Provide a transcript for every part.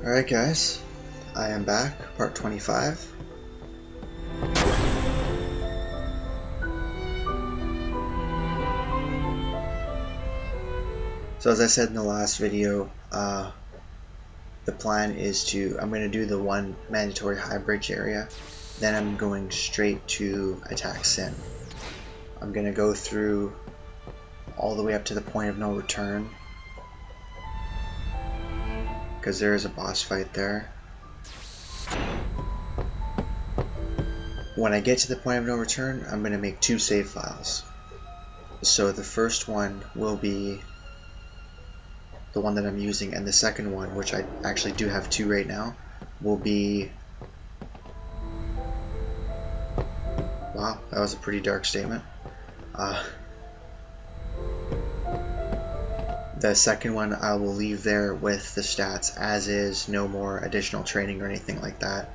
Alright guys, I am back, part 25. So as I said in the last video, the plan is I'm going to do the one mandatory high bridge area, then I'm going straight to attack Sin. I'm going to go through all the way up to the point of no return, because there is a boss fight there. When I get to the point of no return, I'm going to make 2 save files. So the first one will be the one that I'm using, and the second one, which I actually do have 2 right now, will be... Wow, that was a pretty dark statement. The second one I will leave there with the stats as is, no more additional training or anything like that.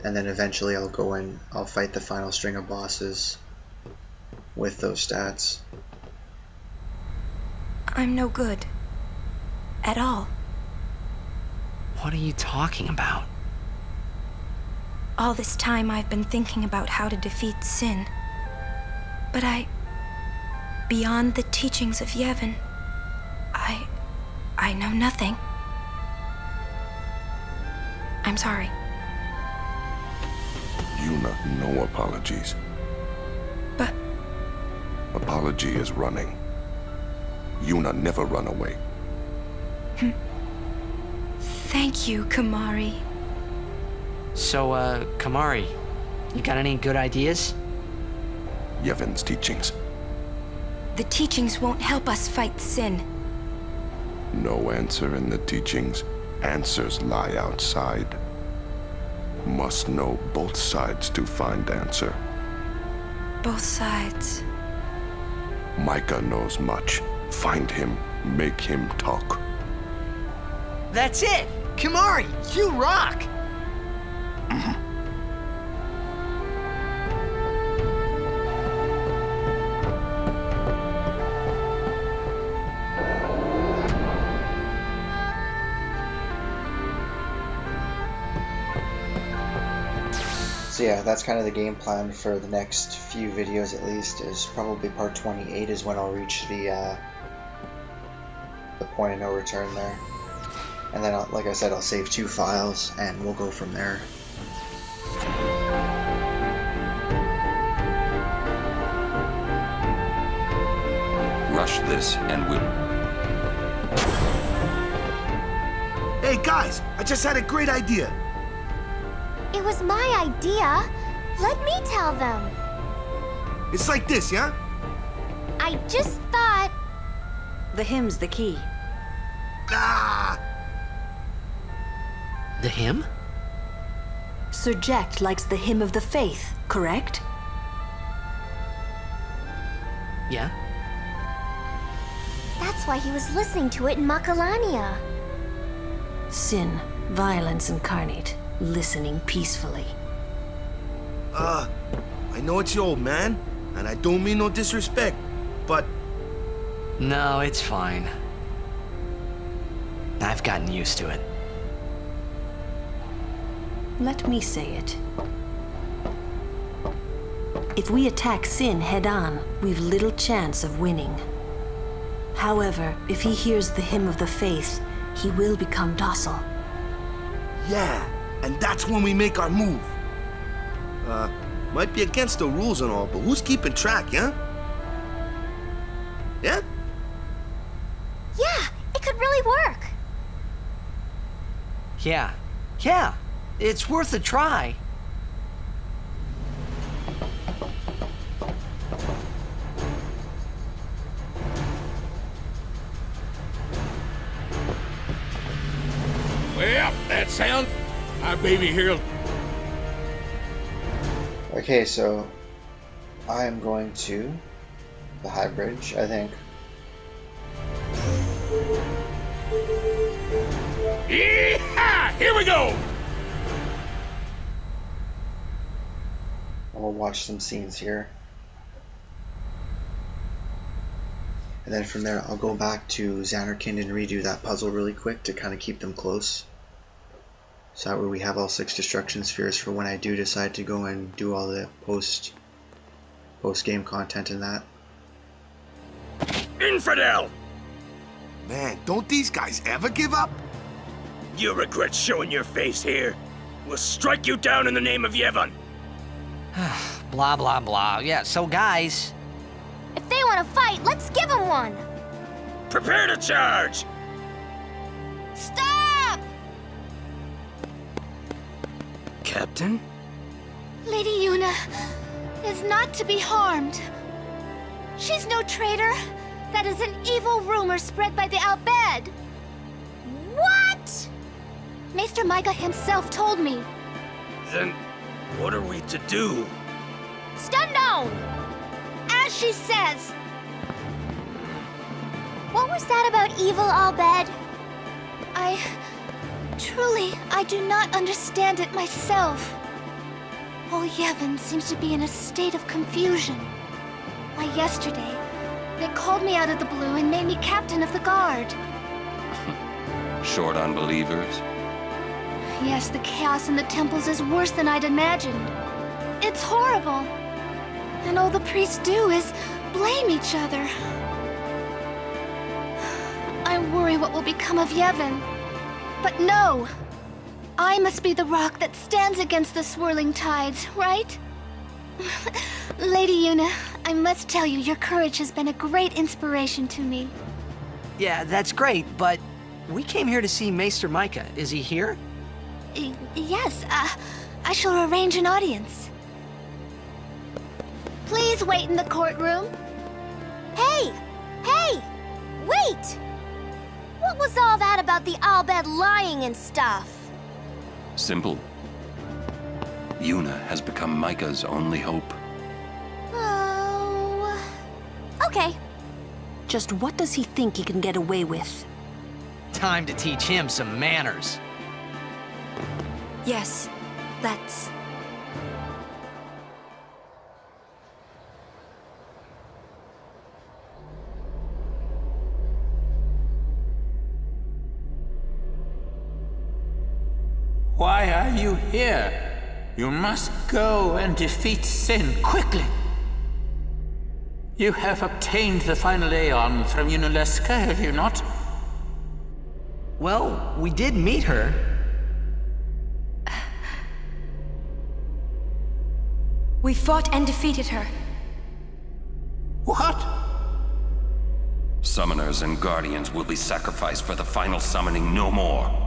And then eventually I'll go in, I'll fight the final string of bosses with those stats. I'm no good. At all. What are you talking about? All this time I've been thinking about how to defeat Sin. But beyond the teachings of Yevon, I know nothing. I'm sorry. Yuna, no apologies. But... Apology is running. Yuna never run away. Thank you, Kamari. So, Kamari, you got any good ideas? Yevon's teachings. The teachings won't help us fight Sin. No answer in the teachings. Answers lie outside. Must know both sides to find answer. Both sides. Micah knows much. Find him, make him talk. That's it! Kamari, you rock! So yeah, that's kind of the game plan for the next few videos at least, is probably part 28 is when I'll reach the point of no return there. And then, like I said, I'll save 2 files and we'll go from there. Rush this and we'll... Hey guys, I just had a great idea. It was my idea. Let me tell them. It's like this, yeah? I just thought... The hymn's the key. Ah! The hymn? Sir Jack likes the hymn of the faith, correct? Yeah? That's why he was listening to it in Makalania. Sin, violence incarnate, listening peacefully. I know it's your old man, and I don't mean no disrespect, but... No, it's fine. I've gotten used to it. Let me say it. If we attack Sin head-on, we've little chance of winning. However, if he hears the hymn of the faith, he will become docile. Yeah, and that's when we make our move. Might be against the rules and all, but who's keeping track, yeah? Yeah? Yeah, it could really work. Yeah. It's worth a try. Well, that sound, my baby here. Okay, so I am going to the high bridge, I think. Yeah, here we go. And we'll watch some scenes here. And then from there, I'll go back to Zanarkand and redo that puzzle really quick to kind of keep them close. So that way we have all 6 destruction spheres for when I do decide to go and do all the post-game content in that. Infidel! Man, don't these guys ever give up? You regret showing your face here. We'll strike you down in the name of Yevon. Blah, blah, blah. Yeah, so guys... If they want to fight, let's give them one! Prepare to charge! Stop! Captain? Lady Yuna is not to be harmed. She's no traitor. That is an evil rumor spread by the Al Bhed. What? Maester Micah himself told me. Then, what are we to do? Stand down! As she says. What was that about evil Al Bhed? I do not understand it myself. All Yevon seems to be in a state of confusion. Why, yesterday, they called me out of the blue and made me captain of the guard. Short on believers? Yes, the chaos in the temples is worse than I'd imagined. It's horrible. And all the priests do is blame each other. I worry what will become of Yevon. But no! I must be the rock that stands against the swirling tides, right? Lady Yuna, I must tell you, your courage has been a great inspiration to me. Yeah, that's great, but we came here to see Maester Micah. Is he here? Yes, I shall arrange an audience. Please wait in the courtroom. Hey! Hey! Wait! What was all that about the Al Bhed lying and stuff? Simple. Yuna has become Micah's only hope. Oh... Okay. Just what does he think he can get away with? Time to teach him some manners. Yes, let's. Why are you here? You must go and defeat Sin quickly. You have obtained the final Aeon from Yunalesca, have you not? Well, we did meet her. We fought and defeated her. What? Summoners and Guardians will be sacrificed for the final summoning no more.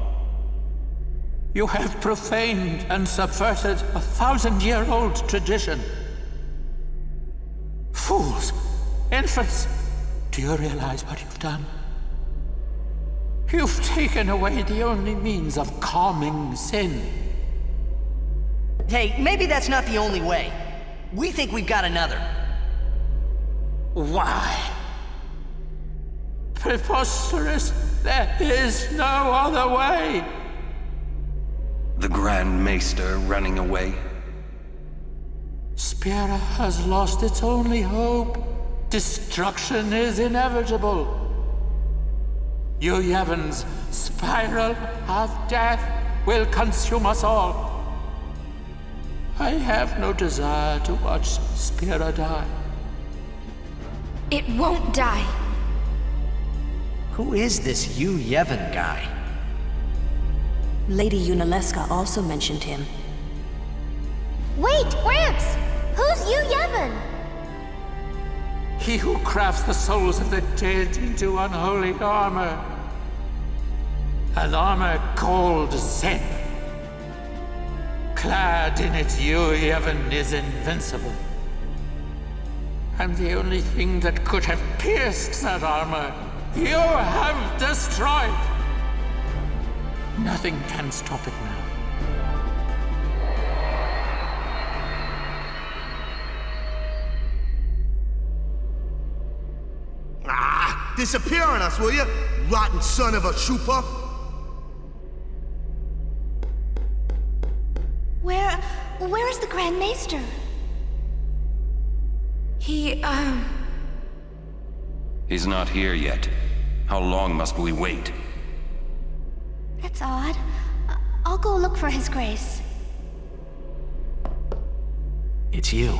You have profaned and subverted a 1,000-year-old tradition. Fools! Infants! Do you realize what you've done? You've taken away the only means of calming Sin. Hey, maybe that's not the only way. We think we've got another. Why? Preposterous! There is no other way! The Grand Maester running away? Spira has lost its only hope. Destruction is inevitable. You Yevon's spiral of death will consume us all. I have no desire to watch Spira die. It won't die. Who is this Yu Yevon guy? Lady Yunalesca also mentioned him. Wait, Gramps! Who's Yu Yevon? He who crafts the souls of the dead into unholy armor. An armor called Zen. Clad in it, Yu Yevon is invincible. And the only thing that could have pierced that armor, you have destroyed. Nothing can stop it now. Disappear on us, will you? Rotten son of a shoe-puff. Where is the Grand Maester? He, He's not here yet. How long must we wait? That's odd. I'll go look for His Grace. It's you.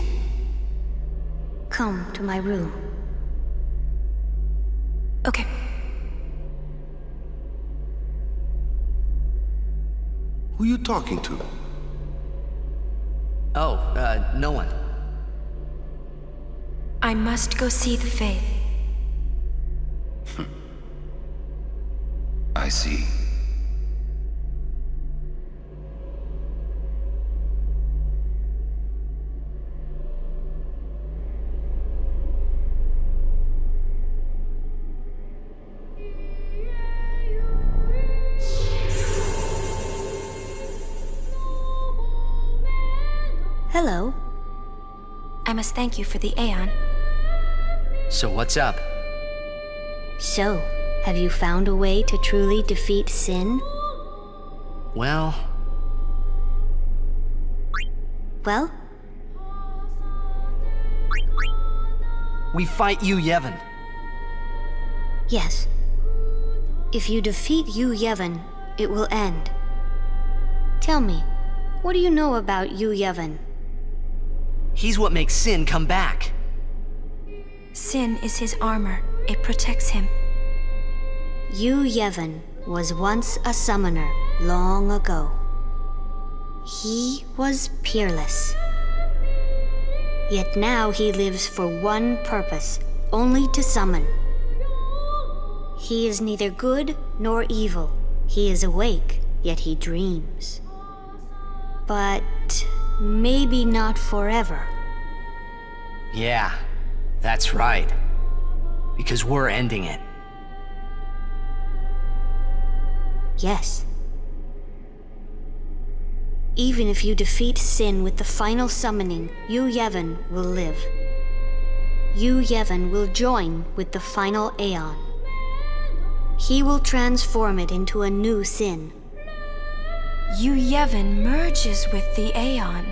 Come to my room. Okay. Who you talking to? Oh, no one. I must go see the faith. I see. Hello. I must thank you for the Aeon. So what's up? So, have you found a way to truly defeat sin? Well, Well, we fight you, Yevon. yes. If you defeat Yu Yevon, it will end. Tell me, what do you know about Yu Yevon? He's what makes Sin come back. Sin is his armor. It protects him. Yu Yevon was once a summoner long ago. He was peerless. Yet now he lives for one purpose, only to summon. He is neither good nor evil. He is awake, yet he dreams. But maybe not forever. Yeah, that's right. Because we're ending it. Yes. Even if you defeat Sin with the final summoning, Yu Yevon will live. Yu Yevon will join with the final Aeon. He will transform it into a new Sin. Yu Yevon merges with the Aeon.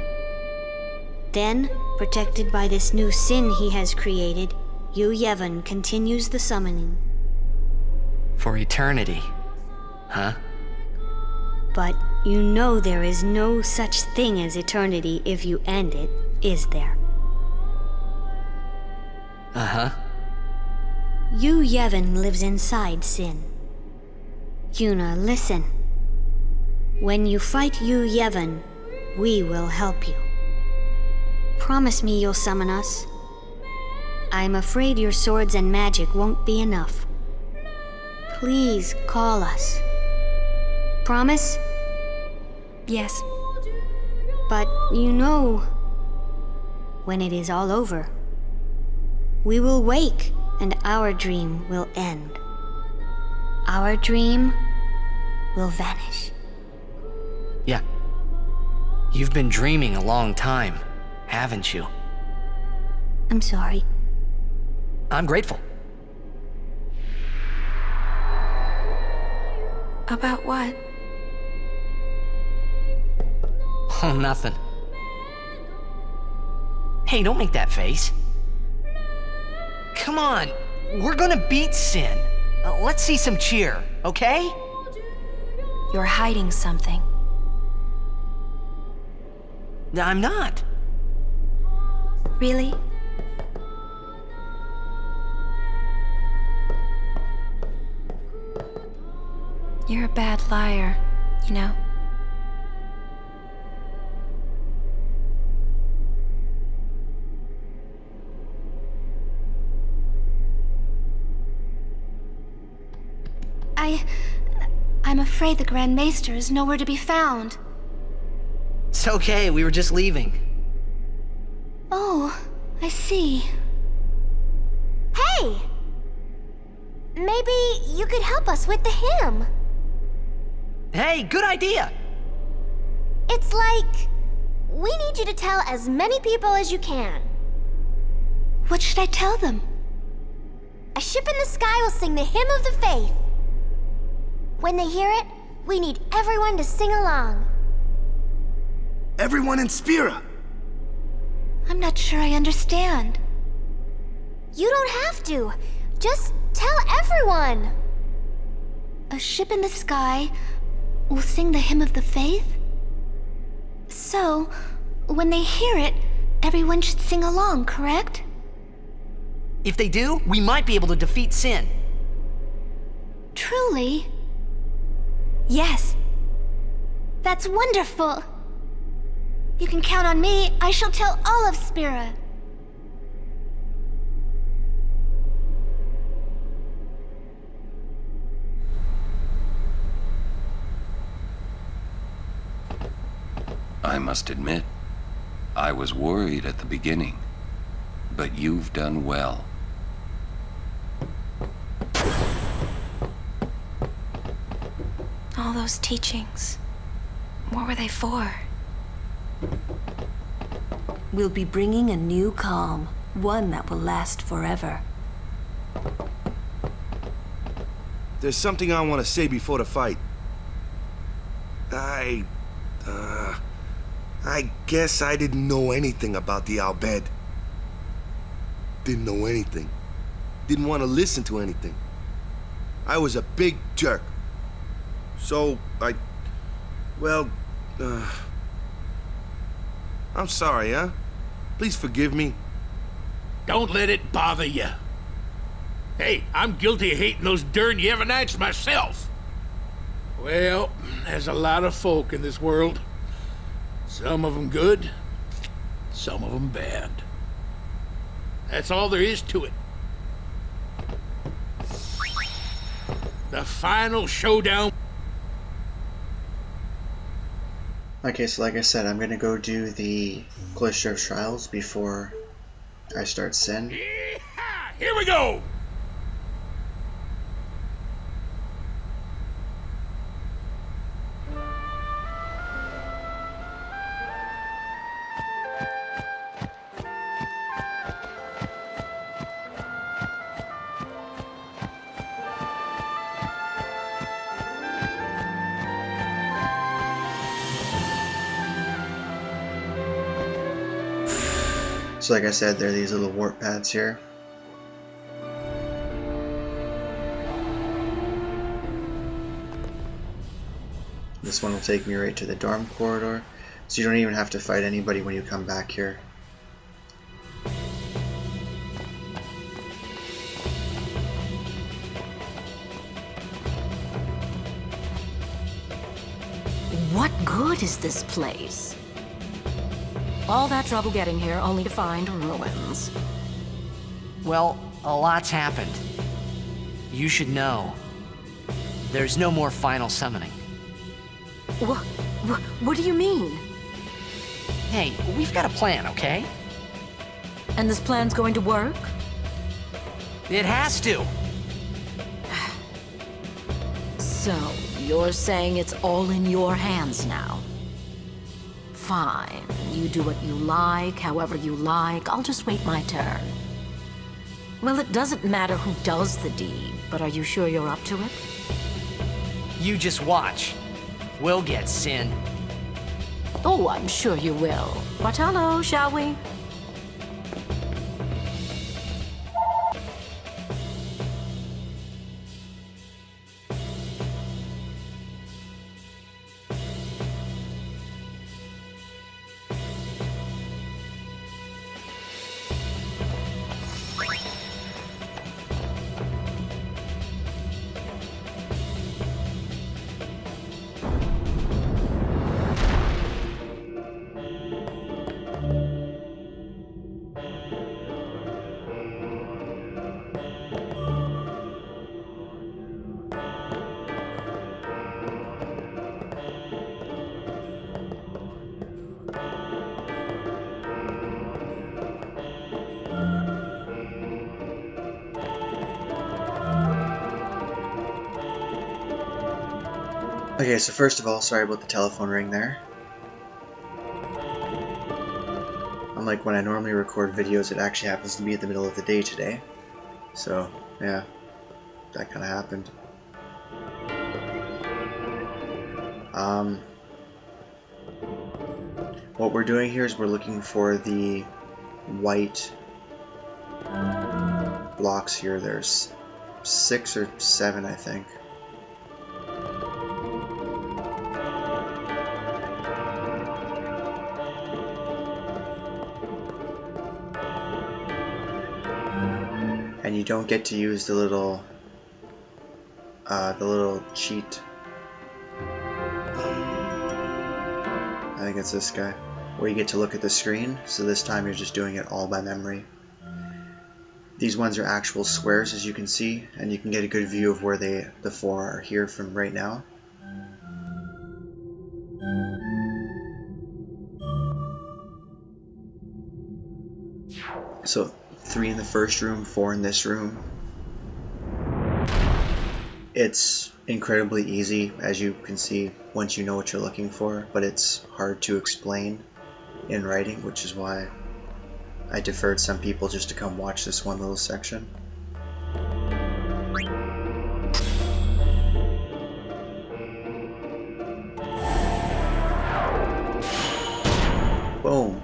Then, protected by this new Sin he has created, Yu Yevon continues the summoning. For eternity. Huh? But you know there is no such thing as eternity if you end it, is there? Uh-huh. Yu Yevon lives inside Sin. Yuna, listen. When you fight Yu Yevon, we will help you. Promise me you'll summon us. I'm afraid your swords and magic won't be enough. Please call us. Promise? Yes. But you know, when it is all over, we will wake and our dream will end. Our dream will vanish. Yeah. You've been dreaming a long time, haven't you? I'm sorry. I'm grateful. About what? Oh, nothing. Hey, don't make that face. Come on, we're gonna beat Sin. Let's see some cheer, okay? You're hiding something. I'm not. Really? You're a bad liar, you know? I'm afraid the Grand Maester is nowhere to be found. It's okay, we were just leaving. Oh, I see. Hey! Maybe you could help us with the hymn. Hey, good idea! It's like, we need you to tell as many people as you can. What should I tell them? A ship in the sky will sing the hymn of the faith. When they hear it, we need everyone to sing along. Everyone in Spira! I'm not sure I understand. You don't have to. Just tell everyone. A ship in the sky will sing the hymn of the faith? So, when they hear it, everyone should sing along, correct? If they do, we might be able to defeat sin. Truly? Yes. That's wonderful! You can count on me. I shall tell all of Spira. I must admit, I was worried at the beginning, but you've done well. All those teachings, what were they for? We'll be bringing a new calm, one that will last forever. There's something I want to say before the fight. I guess I didn't know anything about the Al Bhed. Didn't know anything. Didn't want to listen to anything. I was a big jerk. So, I'm sorry, huh? Please forgive me. Don't let it bother you. Hey, I'm guilty of hating those darn Yevonites myself. Well, there's a lot of folk in this world. Some of them good, some of them bad. That's all there is to it. The final showdown. Okay, so like I said, I'm gonna go do the Cloister of Trials before I start Sin. Yeehaw! Here we go! So like I said, there are these little warp pads here. This one will take me right to the dorm corridor, so you don't even have to fight anybody when you come back here. What good is this place? All that trouble getting here only to find ruins. Well, a lot's happened. You should know. There's no more final summoning. What do you mean? Hey, we've got a plan, okay? And this plan's going to work? It has to. So, you're saying it's all in your hands now? Fine. You do what you like, however you like. I'll just wait my turn. Well, it doesn't matter who does the deed, but are you sure you're up to it? You just watch. We'll get Sin. Oh, I'm sure you will. But hello, shall we? Okay, so first of all, sorry about the telephone ring there. Unlike when I normally record videos, it actually happens to be in the middle of the day today. So, yeah, that kind of happened. What we're doing here is we're looking for the white blocks here. There's 6 or 7, I think. you don't get to use the little cheat. I think it's this guy, where you get to look at the screen. So this time you're just doing it all by memory. These ones are actual squares, as you can see, and you can get a good view of where the four are here from right now. So 3 in the first room, 4 in this room. It's incredibly easy, as you can see, once you know what you're looking for, but it's hard to explain in writing, which is why I deferred some people just to come watch this one little section. Boom.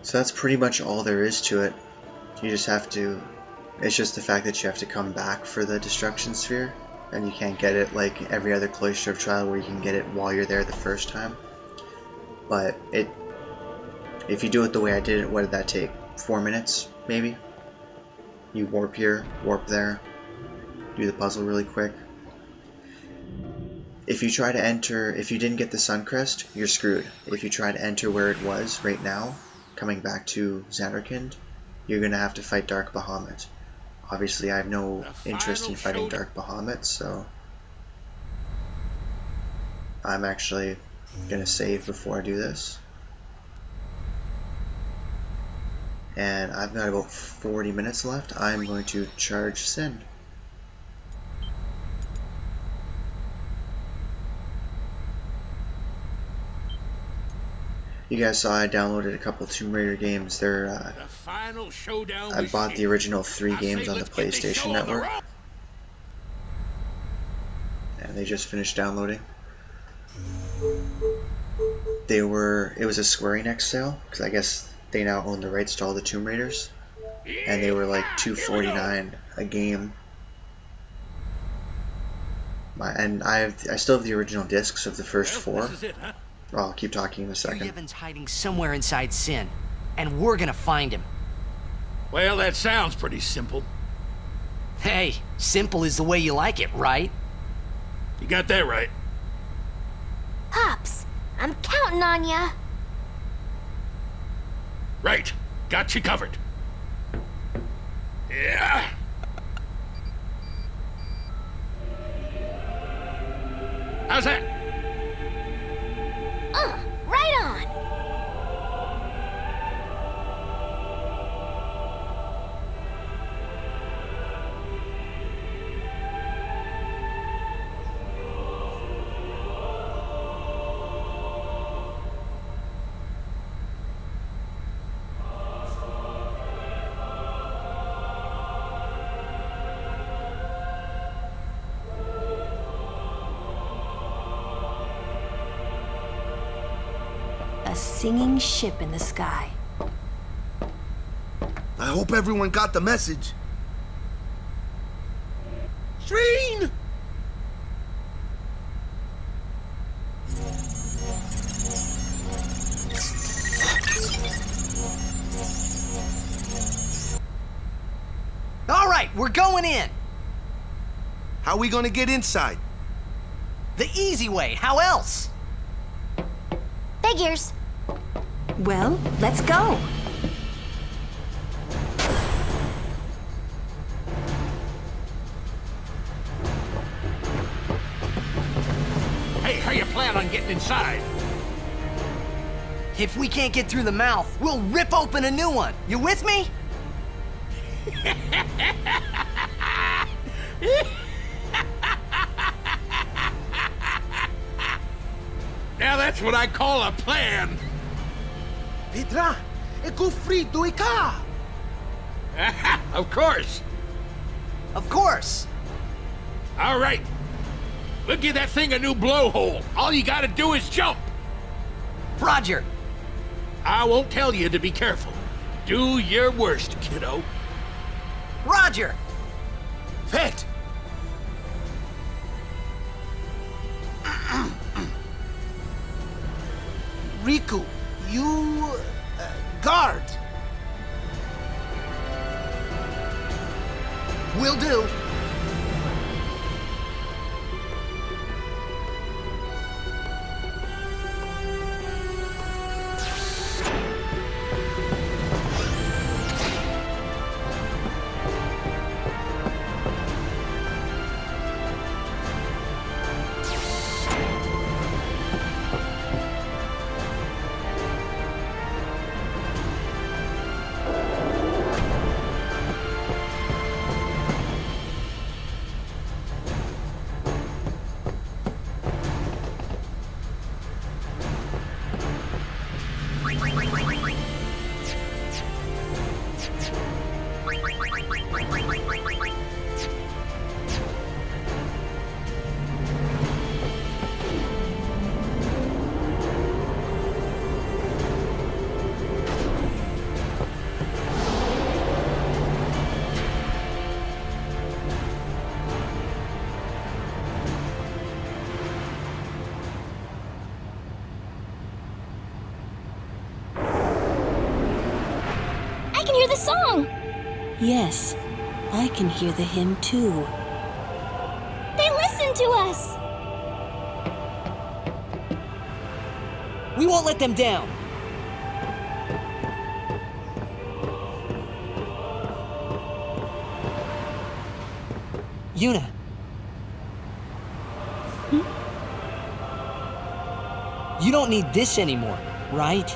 So that's pretty much all there is to it. You just have to, it's just the fact that you have to come back for the destruction sphere, and you can't get it like every other Cloister of Trial where you can get it while you're there the first time. But if you do it the way I did it, what did that take? 4 minutes, maybe? You warp here, warp there, do the puzzle really quick. If you try to enter, if you didn't get the Sun Crest, you're screwed. If you try to enter where it was right now, coming back to Zanarkand, you're going to have to fight Dark Bahamut. Obviously I have no interest in fighting Dark Bahamut, so I'm actually going to save before I do this. And I've got about 40 minutes left. I'm going to charge Sin. You guys saw I downloaded a couple Tomb Raider games. They're I bought the original 3 games on the PlayStation Network, and they just finished downloading. It was a Square Enix sale, because I guess they now own the rights to all the Tomb Raiders, and they were like $2.49 a game. And I still have the original discs of the first 4. Well, I'll keep talking in a second. Yevon's hiding somewhere inside Sin, and we're gonna find him. Well, that sounds pretty simple. Hey, simple is the way you like it, right? You got that right. Pops, I'm counting on ya. Right. Got you covered. Yeah. How's that? Right on. A singing ship in the sky. I hope everyone got the message. Shreen! All right, we're going in. How we gonna get inside? The easy way, how else? Figures. Well, let's go. Hey, how you plan on getting inside? If we can't get through the mouth, we'll rip open a new one. You with me? Now that's what I call a plan. Vedrà, è freddo e ca. Of course. Of course. All right. We'll give that thing a new blowhole. All you gotta do is jump. Roger. I won't tell you to be careful. Do your worst, kiddo. Roger! Pet! Riku, you... guard! Will do. I can hear the song! Yes, I can hear the hymn too. They listen to us! We won't let them down. Yuna. You don't need this anymore, right?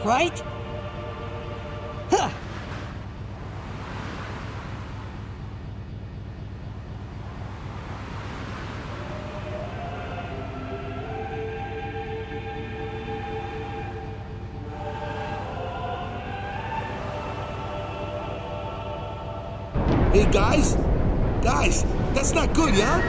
Right? Huh. Hey, guys? Guys, that's not good, yeah?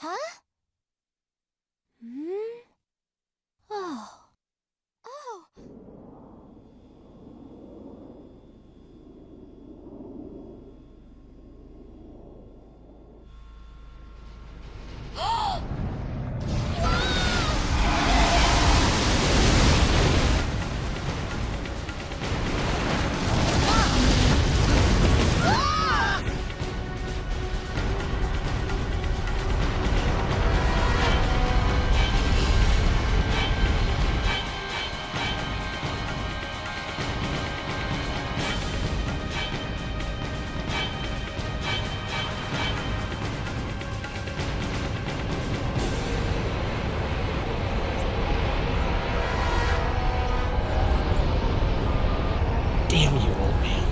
Huh? Hmm? Oh. Oh. Damn you, old man.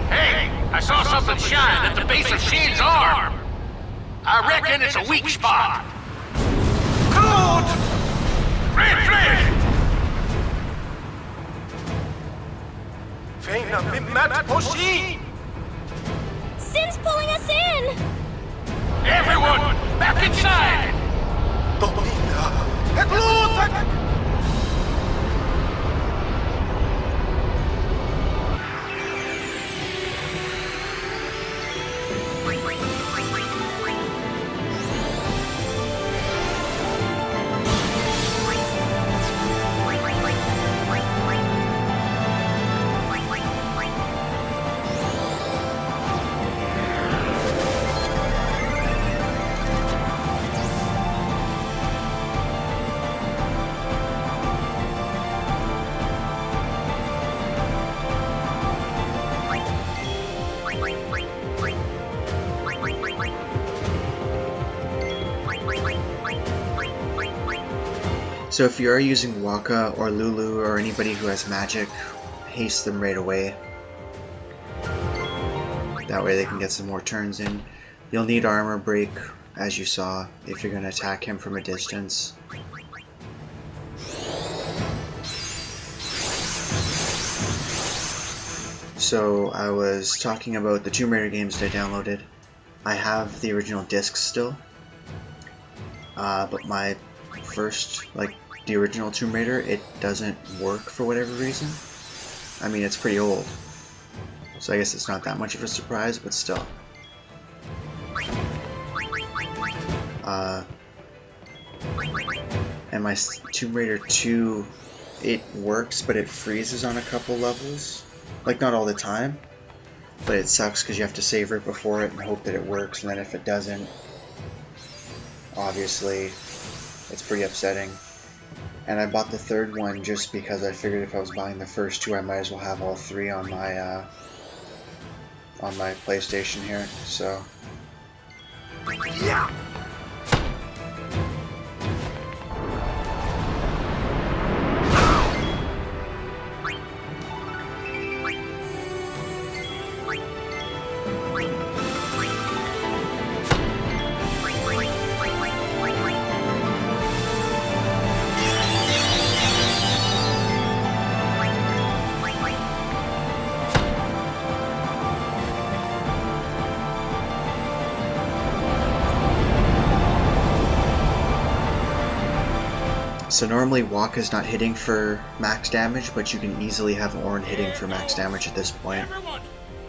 Hey, I saw something shine at the base of Shin's arm. I reckon it's a weak spot. So if you are using Waka or Lulu or anybody who has magic, haste them right away. That way they can get some more turns in. You'll need armor break, as you saw, if you're going to attack him from a distance. So I was talking about the Tomb Raider games that I downloaded. I have the original discs still, but my first, the original Tomb Raider, it doesn't work for whatever reason. I mean, it's pretty old, so I guess it's not that much of a surprise, but still. And my Tomb Raider 2, it works, but it freezes on a couple levels. Like, not all the time, but it sucks because you have to save right before it and hope that it works, and then if it doesn't, obviously, it's pretty upsetting. And I bought the third one just because I figured if I was buying the first two, I might as well have all three on my PlayStation here, so... Yeah! So normally Waka's not hitting for max damage, but you can easily have Ornn hitting for max damage at this point. Everyone,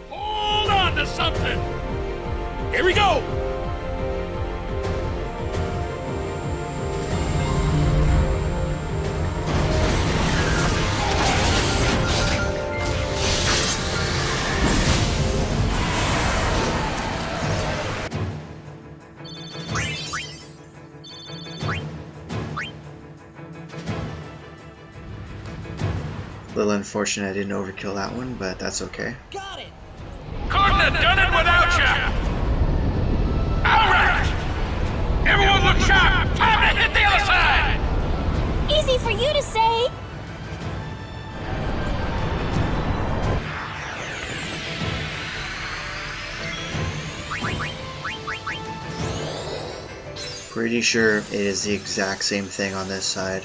hold on to something! Here we go! A little unfortunate I didn't overkill that one, but that's okay. Got it! Couldn't have done it without you! Alright! Everyone look sharp! Time to hit the other side! Easy for you to say! Pretty sure it is the exact same thing on this side.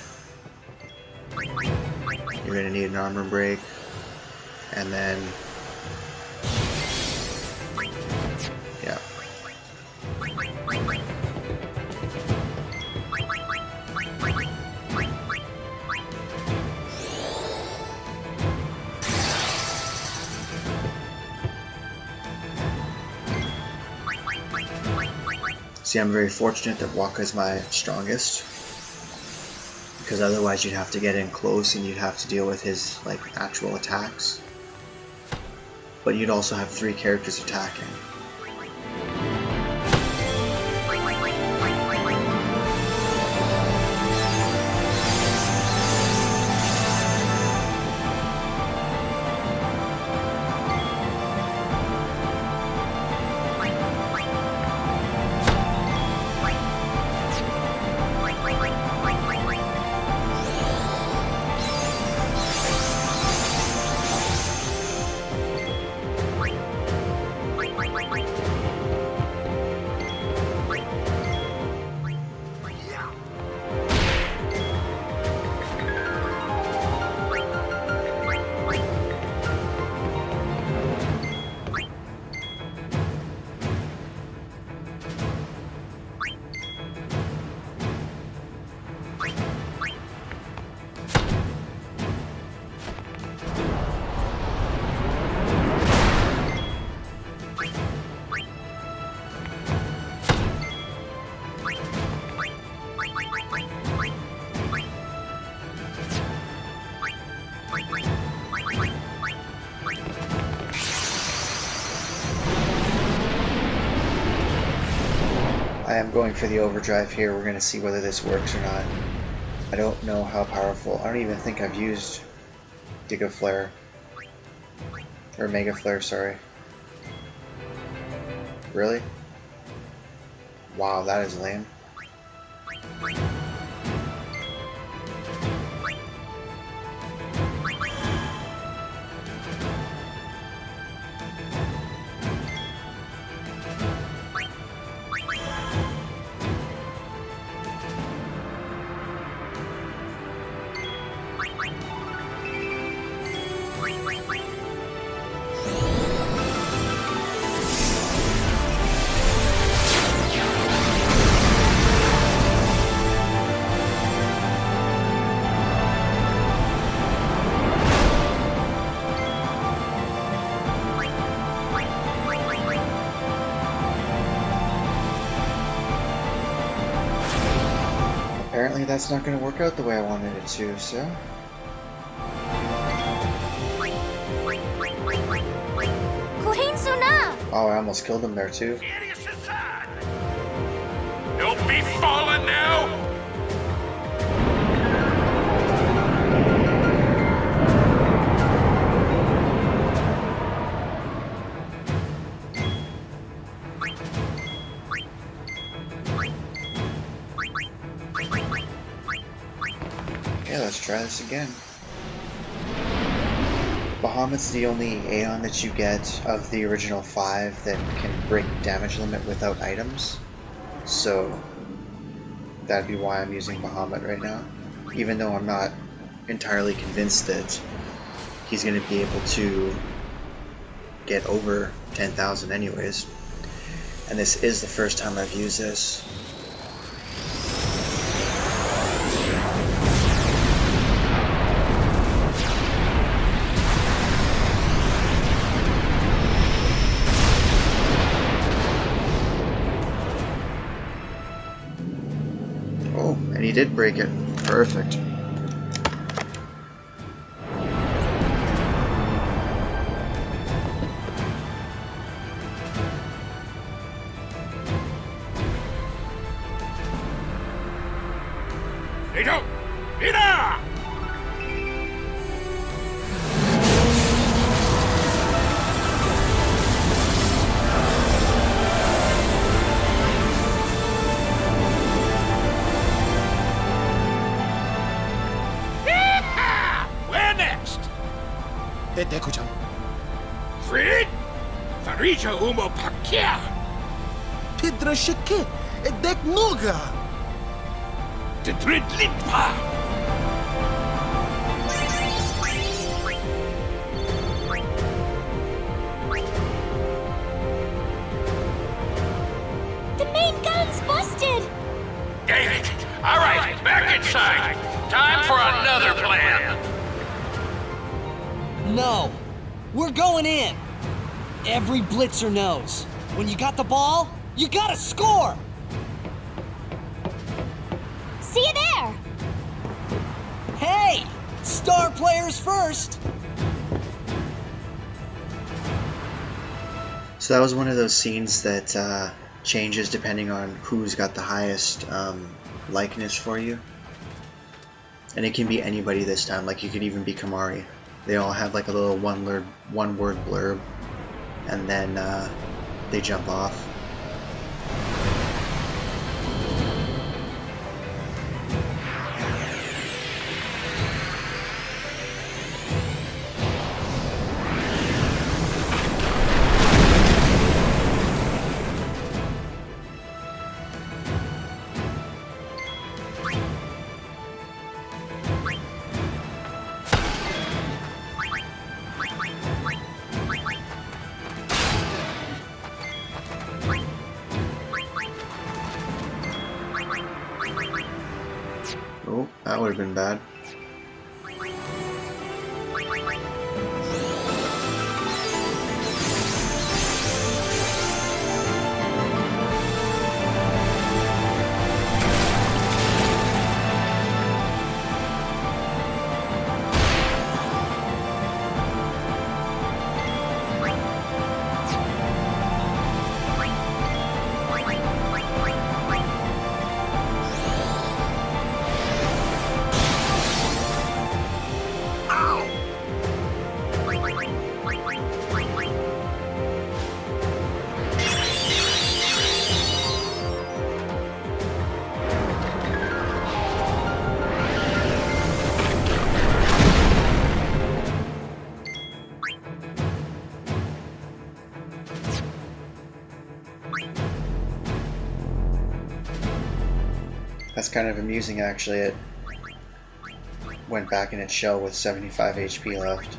You're going to need an armor break, and then, yeah. See, I'm very fortunate that Waka is my strongest, because otherwise you'd have to get in close and you'd have to deal with his actual attacks. But you'd also have 3 characters attacking. I am going for the overdrive here. We're going to see whether this works or not. I don't know how powerful. I don't even think I've used Giga Flare. Or Mega Flare, sorry. Really? Wow, that is lame. apparently that's not going to work out the way I wanted it to, so... Oh, I almost killed him there too. Don't be falling now! Okay, let's try this again. Bahamut's the only Aeon that you get of the original 5 that can break damage limit without items. So that'd be why I'm using Bahamut right now. Even though I'm not entirely convinced that he's going to be able to get over 10,000 anyways. And this is the first time I've used this. And he did break it. Perfect. Fred? Farija umo pakia! Tidra shike, edek noga! Tidrid litpa! The main gun's busted! Dang it! Alright, back inside. Time for another plan. No. We're going in. Every blitzer knows. When you got the ball, you gotta score! See you there! Hey! Star players first! So that was one of those scenes that changes depending on who's got the highest likeness for you. And it can be anybody this time, like you could even be Kamari. They all have like a little one-word blurb, and then they jump off. Oh, that would have been bad. That's kind of amusing actually. It went back in its shell with 75 HP left.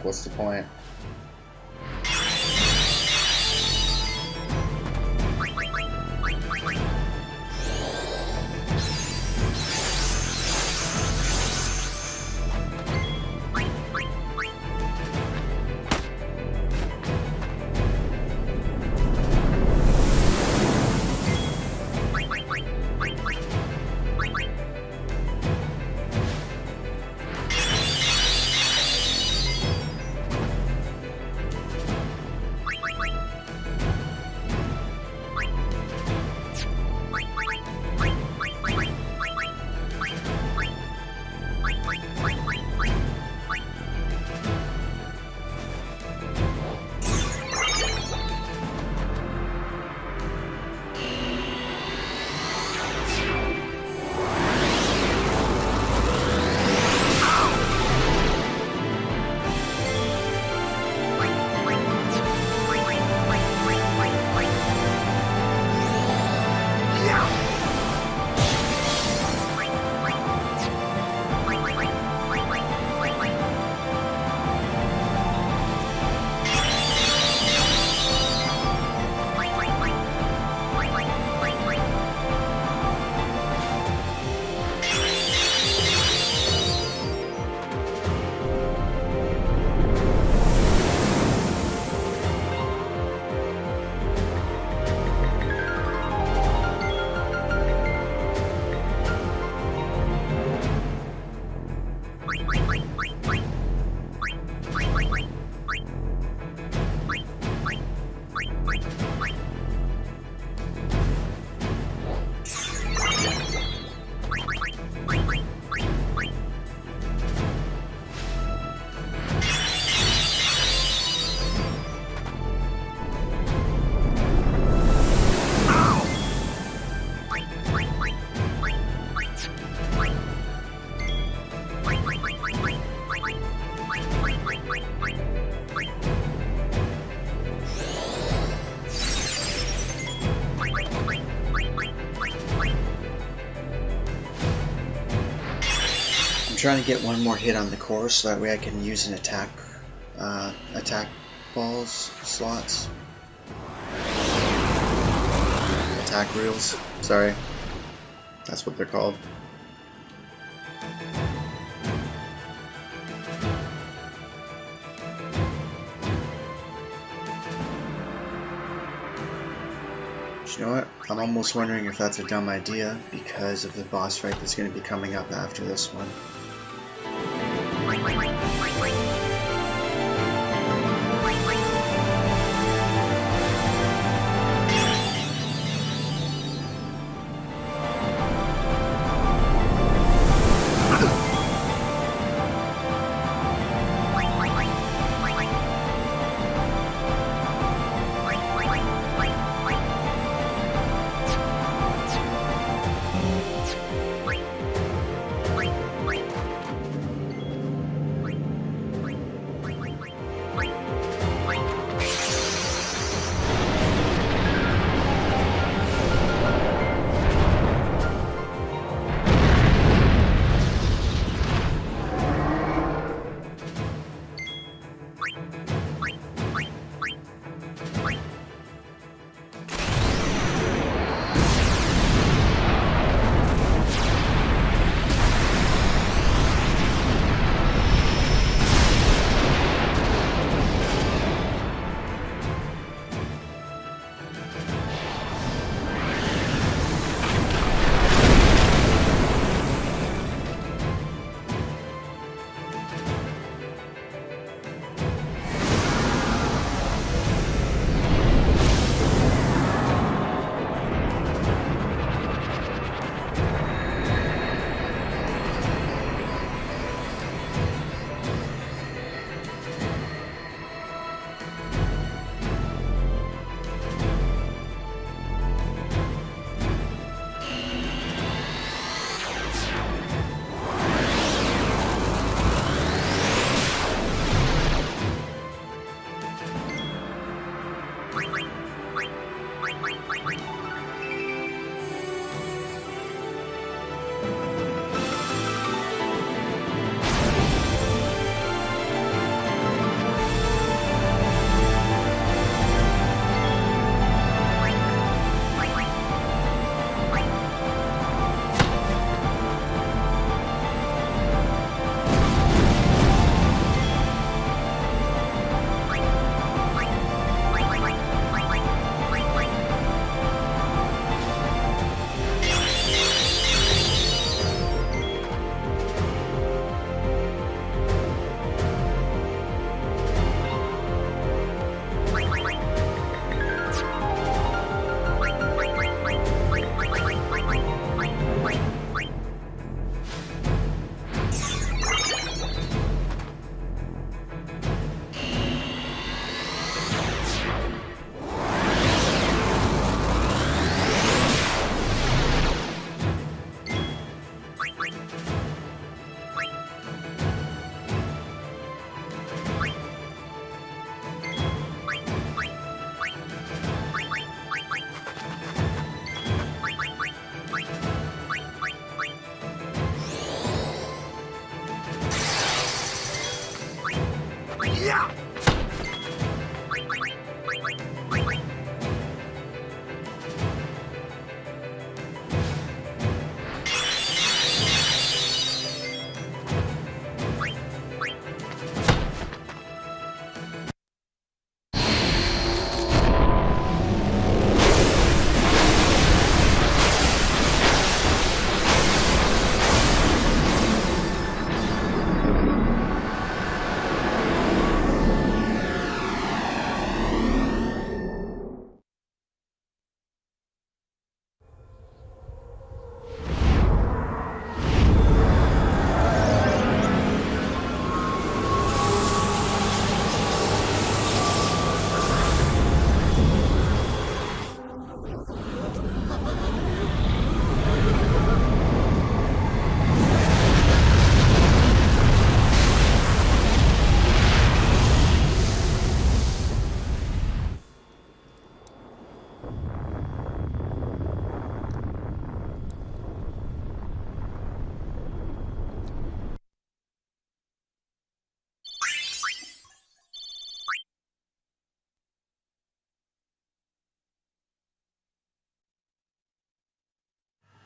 What's the point? trying to get one more hit on the core so that way I can use an attack balls slots. Attack reels, sorry. That's what they're called. You know what? I'm almost wondering if that's a dumb idea because of the boss fight that's going to be coming up after this one.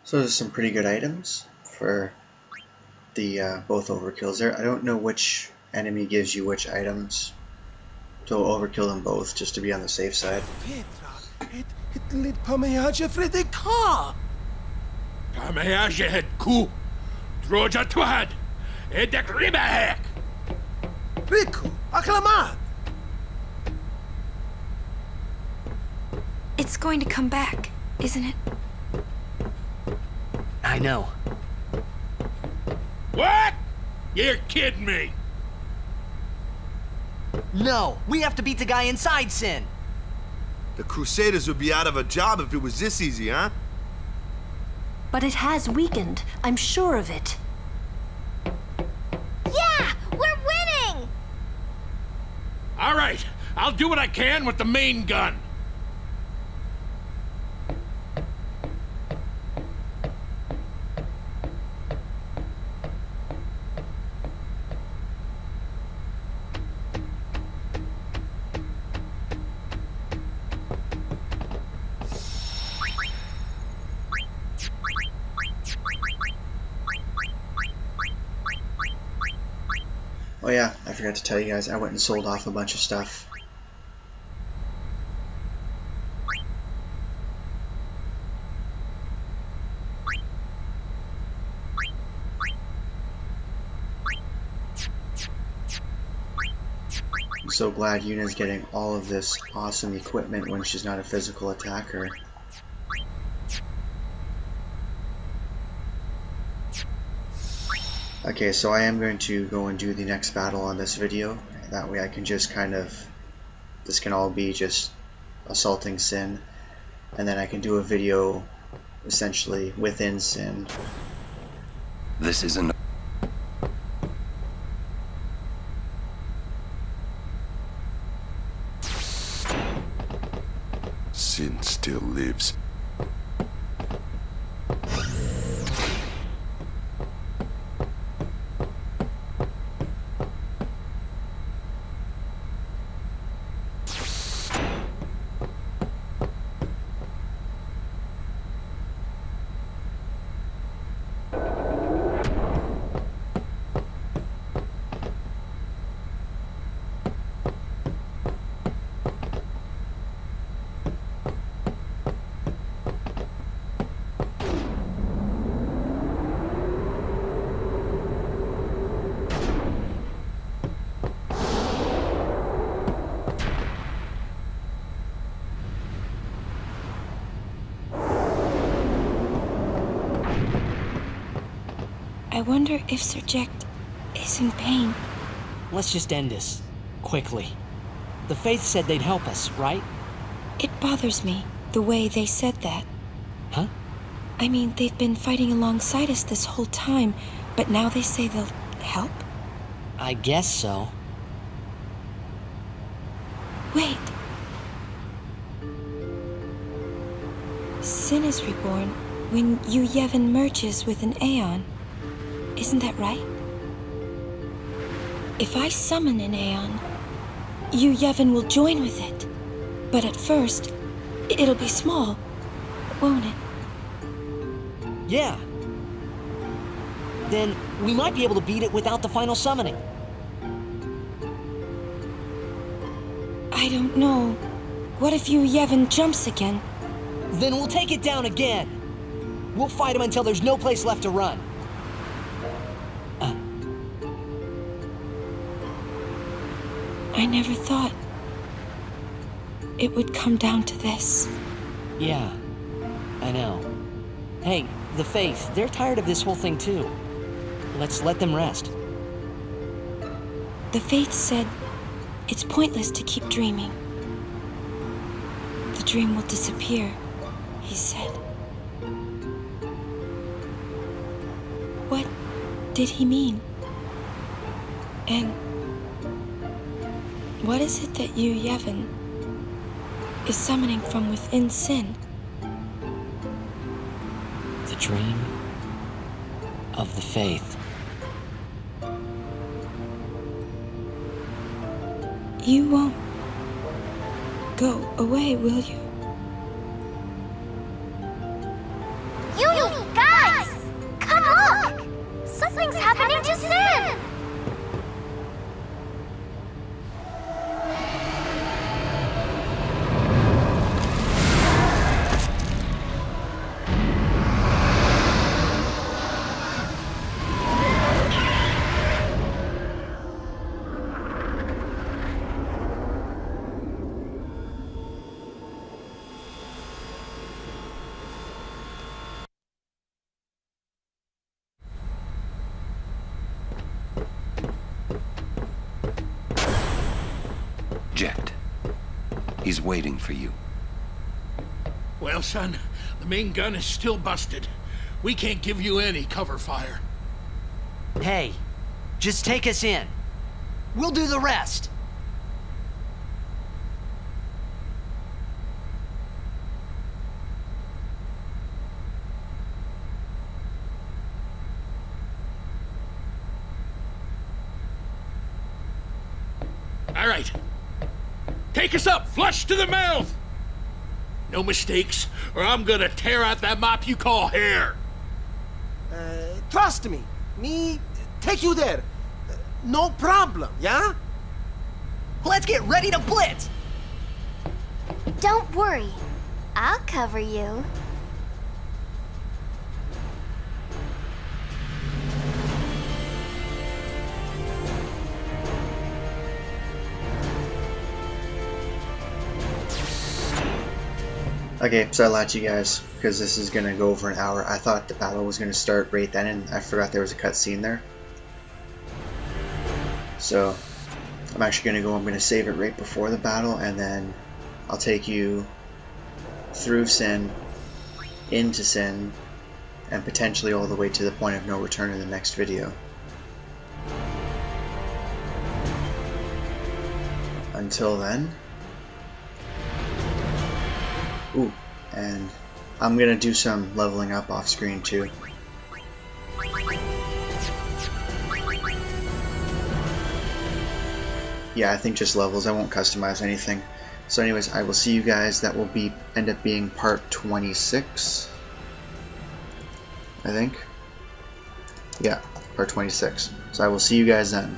So there's some pretty good items for the both overkills there. I don't know which enemy gives you which items, so we'll overkill them both just to be on the safe side. Pamehaj het ku. Droja twad. Edek ribahek. Riku, acclamat! It's going to come back, isn't it? I know. What? You're kidding me. No, we have to beat the guy inside Sin. The Crusaders would be out of a job if it was this easy, huh? But it has weakened. I'm sure of it. Yeah! We're winning! All right, I'll do what I can with the main gun. Oh yeah, I forgot to tell you guys, I went and sold off a bunch of stuff. I'm so glad Yuna's getting all of this awesome equipment when she's not a physical attacker. Okay, so I am going to go and do the next battle on this video. That way I can just kind of, this can all be just assaulting Sin, and then I can do a video essentially within Sin. This isn't... Sin still lives. I wonder if Sir Jack is in pain. Let's just end this. Quickly. The Faith said they'd help us, right? It bothers me, the way they said that. Huh? I mean, they've been fighting alongside us this whole time, but now they say they'll help? I guess so. Wait. Sin is reborn when Yu Yevon merges with an Aeon. Isn't that right? If I summon an Aeon, Yu Yevon will join with it. But at first, it'll be small, won't it? Yeah. Then we might be able to beat it without the final summoning. I don't know. What if Yu Yevon jumps again? Then we'll take it down again. We'll fight him until there's no place left to run. I never thought it would come down to this. Yeah, I know. Hey, the Faith, they're tired of this whole thing too. Let's let them rest. The Faith said it's pointless to keep dreaming. The dream will disappear, he said. What did he mean? And what is it that Yu Yevon is summoning from within Sin? The dream of the Faith. You won't go away, will you? Yumi, Eject. He's waiting for you. Well, son, the main gun is still busted. We can't give you any cover fire. Hey, just take us in. We'll do the rest. All right. Take us up, flush to the mouth! No mistakes, or I'm gonna tear out that mop you call hair. Trust me. Me take you there. No problem, yeah? Let's get ready to blitz! Don't worry. I'll cover you. Okay, so I lied to you guys, because this is going to go over an hour. I thought the battle was going to start right then, and I forgot there was a cutscene there. So, I'm actually going to go, I'm going to save it right before the battle, and then I'll take you through Sin, into Sin, and potentially all the way to the point of no return in the next video. Until then... Ooh, and I'm gonna do some leveling up off screen too. Yeah, I think just levels. I won't customize anything. So anyways, I will see you guys. That will be end up being part 26, I think. Yeah, part 26. So I will see you guys then.